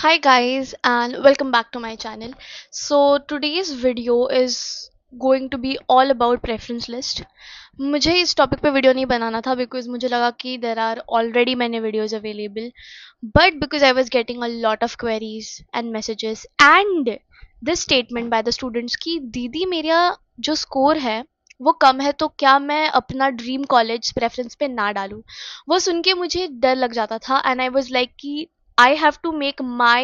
Hi guys and welcome back to my channel. So today's video is going to be all about preference list. मुझे इस topic पे video नहीं बनाना था because मुझे लगा कि देर आर ऑलरेडी मैंने videos available but because I was getting a lot of queries and messages and this statement by the students की दीदी मेरा जो स्कोर है वो कम है तो क्या मैं अपना ड्रीम कॉलेज प्रेफरेंस पे ना डालूं। वो सुन के मुझे डर लग जाता था एंड आई वॉज लाइक कि I have to make my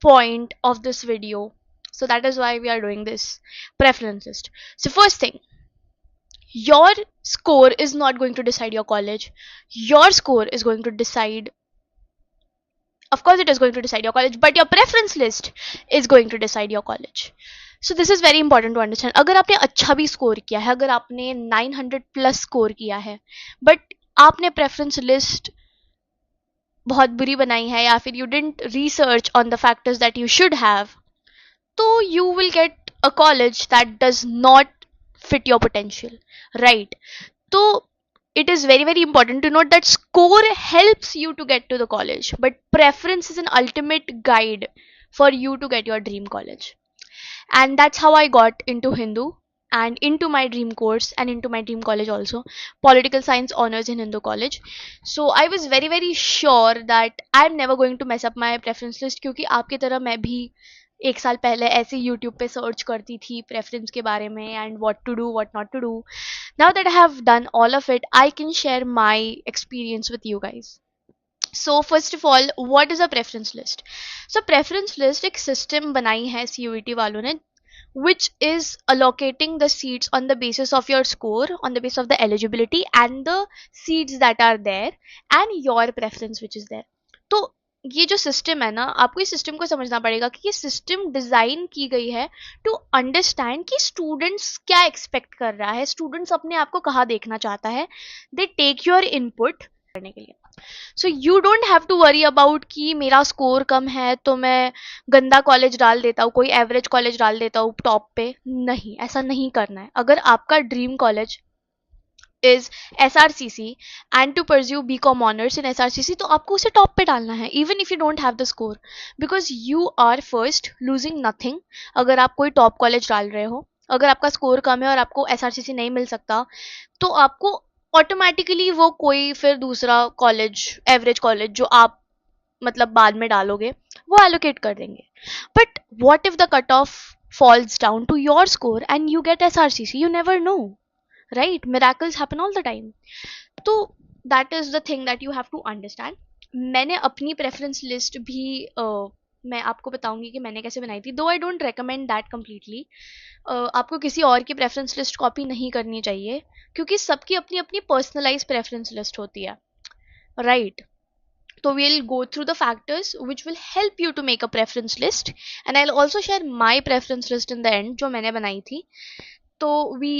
point of this video. So that is why we are doing this preference list. So first thing, your score is not going to decide your college. Your score is going to decide, of course it is going to decide your college, but your preference list is going to decide your college. So this is very important to understand. अगर आपने अच्छा भी score किया है, अगर आपने 900 plus score किया है बट आपने प्रेफरेंस लिस्ट बहुत बुरी बनाई है या फिर you didn't research on the factors that you should have, तो you will get a college that does not fit your potential, right? So it is very very important to note that score helps you to get to the college, but preference is an ultimate guide for you to get your dream college. And that's how I got into Hindu and into my dream course and into my dream college also, political science honors in Hindu college. So I was very very sure that I'm never going to mess up my preference list, क्योंकि आपकी तरह मैं भी एक साल पहले ऐसे YouTube पे सर्च करती थी प्रेफरेंस के बारे में and what to do what not to do. Now that I have done all of it, I can share my experience with you guys. So first of all, what is a preference list? So preference list एक system बनाई है CUET वालों ने, which is allocating the seats on the basis of your score, on the basis of the eligibility and the seats that are there and your preference which is there. तो ये जो system है ना, आपको इस system को समझना पड़ेगा कि ये सिस्टम डिजाइन की गई है टू अंडरस्टैंड कि स्टूडेंट्स क्या एक्सपेक्ट कर रहा है, स्टूडेंट्स अपने आप को कहाँ देखना चाहता है, दे टेक योर इनपुट करने के लिए. So you don't have to worry about कि मेरा स्कोर कम है तो मैं गंदा कॉलेज डाल देता हूँ, कोई एवरेज कॉलेज डाल देता हूँ टॉप पे. नहीं, ऐसा नहीं करना है. अगर आपका dream college is SRCC and to pursue BCom honors in SRCC, तो आपको उसे टॉप पे डालना है even if you don't have the score, because you are first losing nothing. अगर आप कोई टॉप कॉलेज डाल रहे हो, अगर आपका स्कोर कम है और आपको SRCC नहीं मिल सकता, तो आपको ऑटोमेटिकली वो कोई फिर दूसरा कॉलेज, एवरेज कॉलेज जो आप मतलब बाद में डालोगे, वो एलोकेट कर देंगे. But what if the cut off falls down to your score and you get SRCC? You never know, right? Miracles happen all the time. तो that is the thing that you have to understand. मैंने अपनी preference list भी मैं आपको बताऊंगी कि मैंने कैसे बनाई थी, though I don't recommend that completely. आपको किसी और की preference list कॉपी नहीं करनी चाहिए, क्योंकि सबकी अपनी अपनी personalized preference list होती है, right? So we'll go through the factors which will help you to make a preference list, and I'll also share my preference list in the end जो मैंने बनाई थी. तो we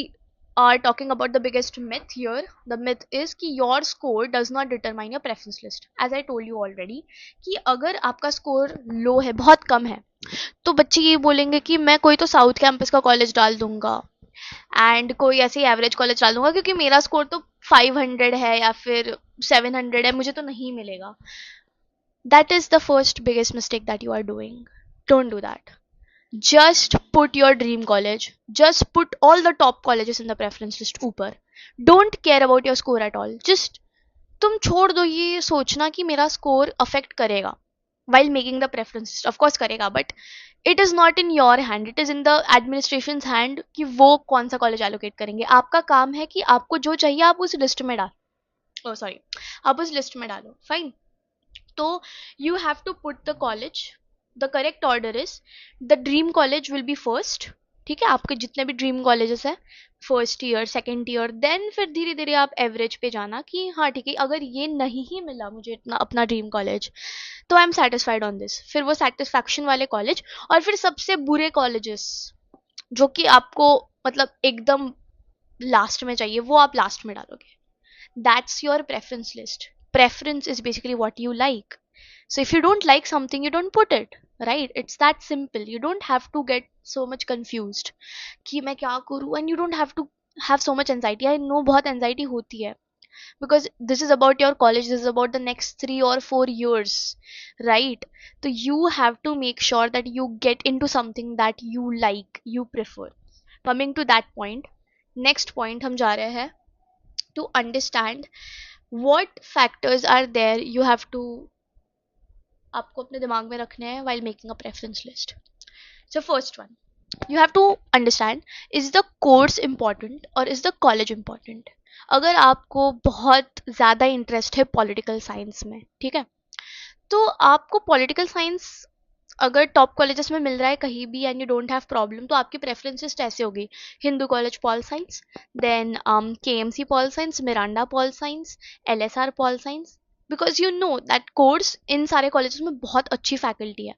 are talking about the biggest myth here. The myth is कि your score does not determine your preference list. As I told you already कि अगर आपका score low है, बहुत कम है, तो बच्चे ये बोलेंगे कि मैं कोई तो साउथ कैंपस का कॉलेज डाल दूंगा एंड कोई ऐसे एवरेज कॉलेज डाल दूंगा क्योंकि मेरा स्कोर तो 500 है या फिर 700 है, मुझे तो नहीं मिलेगा. That is the first biggest mistake that you are doing. Don't do that. Just put your dream college, just put all the top colleges in the preference list ऊपर. Don't care about your score at all. Just तुम छोड़ दो ये सोचना कि मेरा score affect करेगा while making the preference list. Of course करेगा, but it is not in your hand. It is in the administration's hand कि वो कौन सा कॉलेज allocate करेंगे. आपका काम है कि आपको जो चाहिए आप उस लिस्ट में डाल, आप उस लिस्ट में डालो. फाइन. तो you have to put the college, the correct order is the dream college will be first. ठीक है, आपके जितने भी ड्रीम कॉलेजेस है, first year, second year, then फिर धीरे धीरे आप एवरेज पे जाना कि हाँ ठीक है, अगर ये नहीं ही मिला मुझे इतना अपना ड्रीम कॉलेज तो I am satisfied on this. फिर वो सेटिस्फैक्शन वाले कॉलेज, और फिर सबसे बुरे कॉलेजेस जो कि आपको मतलब एकदम लास्ट में चाहिए, वो आप लास्ट में डालोगे. That's your preference list. Preference is basically what you like. So if you don't like something, you don't put it, right? It's that simple. You don't have to get so much confused कि मैं क्या करूँ, and you don't have to have so much anxiety. I know बहुत anxiety होती है, because this is about your college, this is about the next 3 or 4 years, right? So you have to make sure that you get into something that you like, you prefer. Coming to that point, next point हम जा रहे हैं to understand what factors are there you have to, आपको अपने दिमाग में रखने हैं while making a preference list. So first one, you have to understand, is the course important or is the college important? अगर आपको बहुत ज़्यादा इंटरेस्ट है पॉलिटिकल साइंस में, ठीक है, तो आपको पॉलिटिकल साइंस अगर टॉप कॉलेजेस में मिल रहा है कहीं भी and you don't have problem, तो आपकी प्रेफरेंसेस ऐसे होगी: Hindu College pol science, then KMC pol science, Miranda pol science, LSR pol science, because you know that course इन सारे कॉलेजेस में बहुत अच्छी फैकल्टी है।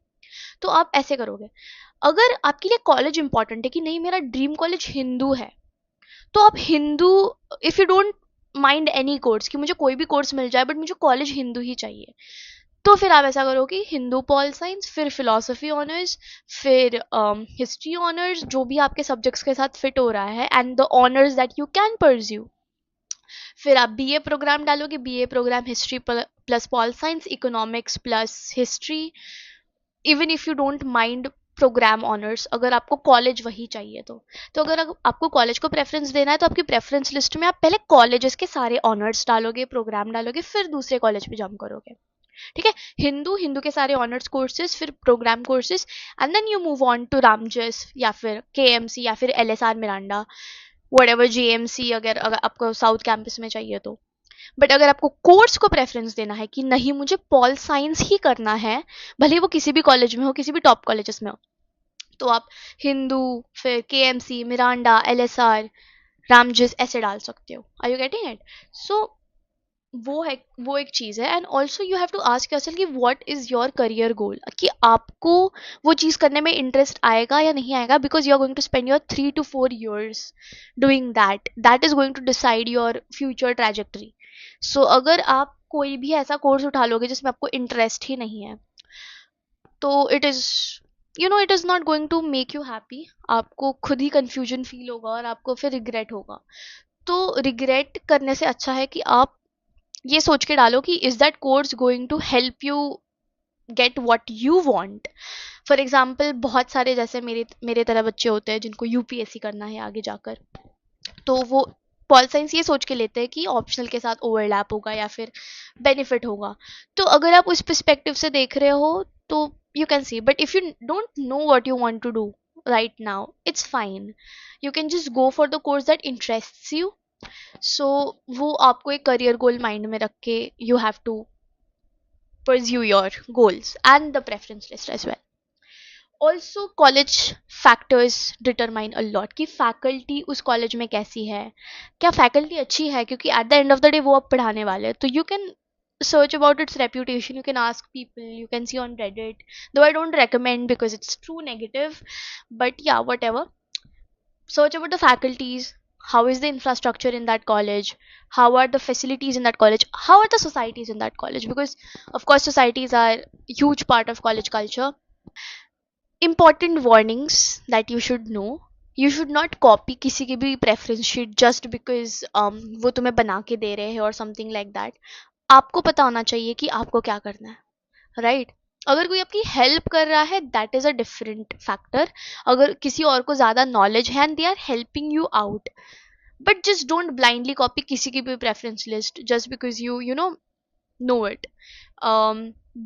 तो आप ऐसे करोगे। अगर आपके लिए कॉलेज इंपॉर्टेंट है कि नहीं मेरा ड्रीम कॉलेज हिंदू है, तो आप Hindu, if you don't mind any course कि मुझे कोई भी कोर्स मिल जाए बट मुझे कॉलेज हिंदू ही चाहिए, तो फिर आप ऐसा करो कि हिंदू पॉल साइंस, फिर फिलोसफी ऑनर्स, फिर हिस्ट्री ऑनर्स, जो भी आपके सब्जेक्ट्स के साथ फिट हो रहा है and the honours that you can pursue. फिर आप बीए प्रोग्राम डालोगे, BA programme history plus pol science, economics plus history, even if you don't mind programme honours, अगर आपको कॉलेज वही चाहिए तो अगर आपको कॉलेज को प्रेफरेंस देना है तो आपकी प्रेफरेंस लिस्ट में आप पहले कॉलेजेस के सारे ऑनर्स डालोगे, प्रोग्राम डालोगे, फिर दूसरे कॉलेज पे जंप करोगे, ठीक है? हिंदू के सारे ऑनर्स कोर्सेज, फिर programme courses, and then you move on to Ramjas या फिर केएमसी या फिर एलएसआर मिरांडा, व्हाटएवर, जेएमसी अगर आपको साउथ कैंपस में चाहिए तो। बट अगर आपको कोर्स को प्रेफरेंस देना है कि नहीं मुझे पॉल साइंस ही करना है, भले वो किसी भी कॉलेज में हो, किसी भी टॉप कॉलेजेस में हो, तो आप हिंदू, फिर केएमसी, मिरांडा, एलएसआर, रामजस ऐसे डाल सकते हो। Are you getting it? So वो एक चीज़ है। And also you have to ask yourself कि what is your career goal, कि आपको वो चीज़ करने में इंटरेस्ट आएगा या नहीं आएगा, because you are going to spend your 3 to 4 years doing that is going to decide your future trajectory. So अगर आप कोई भी ऐसा कोर्स उठा लोगे जिसमें आपको इंटरेस्ट ही नहीं है, तो it is, you know, it is not going to make you happy. आपको खुद ही कन्फ्यूजन फील होगा और आपको फिर रिग्रेट होगा। तो रिग्रेट करने से अच्छा है कि आप ये सोच के डालो कि is that course going to help you get what you want. For example, बहुत सारे जैसे मेरे तरह बच्चे होते हैं जिनको यूपीएससी करना है आगे जाकर, तो वो पॉल साइंस ये सोच के लेते हैं कि ऑप्शनल के साथ ओवरलैप होगा या फिर बेनिफिट होगा। तो अगर आप उस पर्सपेक्टिव से देख रहे हो तो you can see, but if you don't know what you want to do right now, it's fine, you can just go for the course that interests you. So वो आपको एक करियर गोल माइंड में रख के you have to pursue your goals and the preference list as well. Also college factors determine a lot कि faculty उस कॉलेज में कैसी है, क्या फैकल्टी अच्छी है, क्योंकि at the end of the day वो आप पढ़ाने वाले हैं। तो you can search about its reputation, you can ask people, you can see on Reddit, though I don't recommend because it's too negative, but yeah, whatever. Search about the faculties, how is the infrastructure in that college, how are the facilities in that college, how are the societies in that college, because of course societies are a huge part of college culture. Important warnings that you should know: you should not copy किसी की भी preference sheet just because वो तुम्हें बना के दे रहे हैं or something like that. आपको पता होना चाहिए कि आपको क्या करना है, राइट? अगर कोई आपकी हेल्प कर रहा है that is a different factor. अगर किसी और को ज़्यादा नॉलेज है and they are helping you out, but just don't blindly copy किसी की भी preference list just because you know it.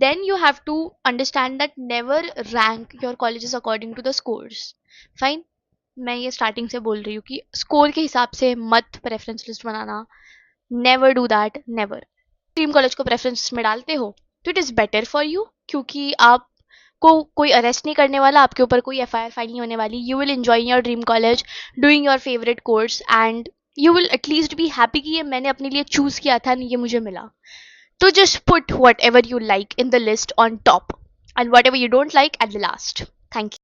Then you have to understand that never rank your colleges according to the scores. Fine. मैं ये starting से बोल रही हूँ कि स्कोर के हिसाब से मत preference list banana, never do that, never. Dream college को प्रेफरेंस में डालते हो तो it is better for you, क्योंकि आप को कोई अरेस्ट नहीं करने वाला, आपके ऊपर कोई एफआईआर फाइल नहीं होने वाली। You will enjoy your dream college, doing your favourite course, and you will at least be happy कि ये मैंने अपने लिए चूज किया था, ये मुझे मिला। तो just put whatever you like in the list on top and whatever you don't like at the last. Thank you.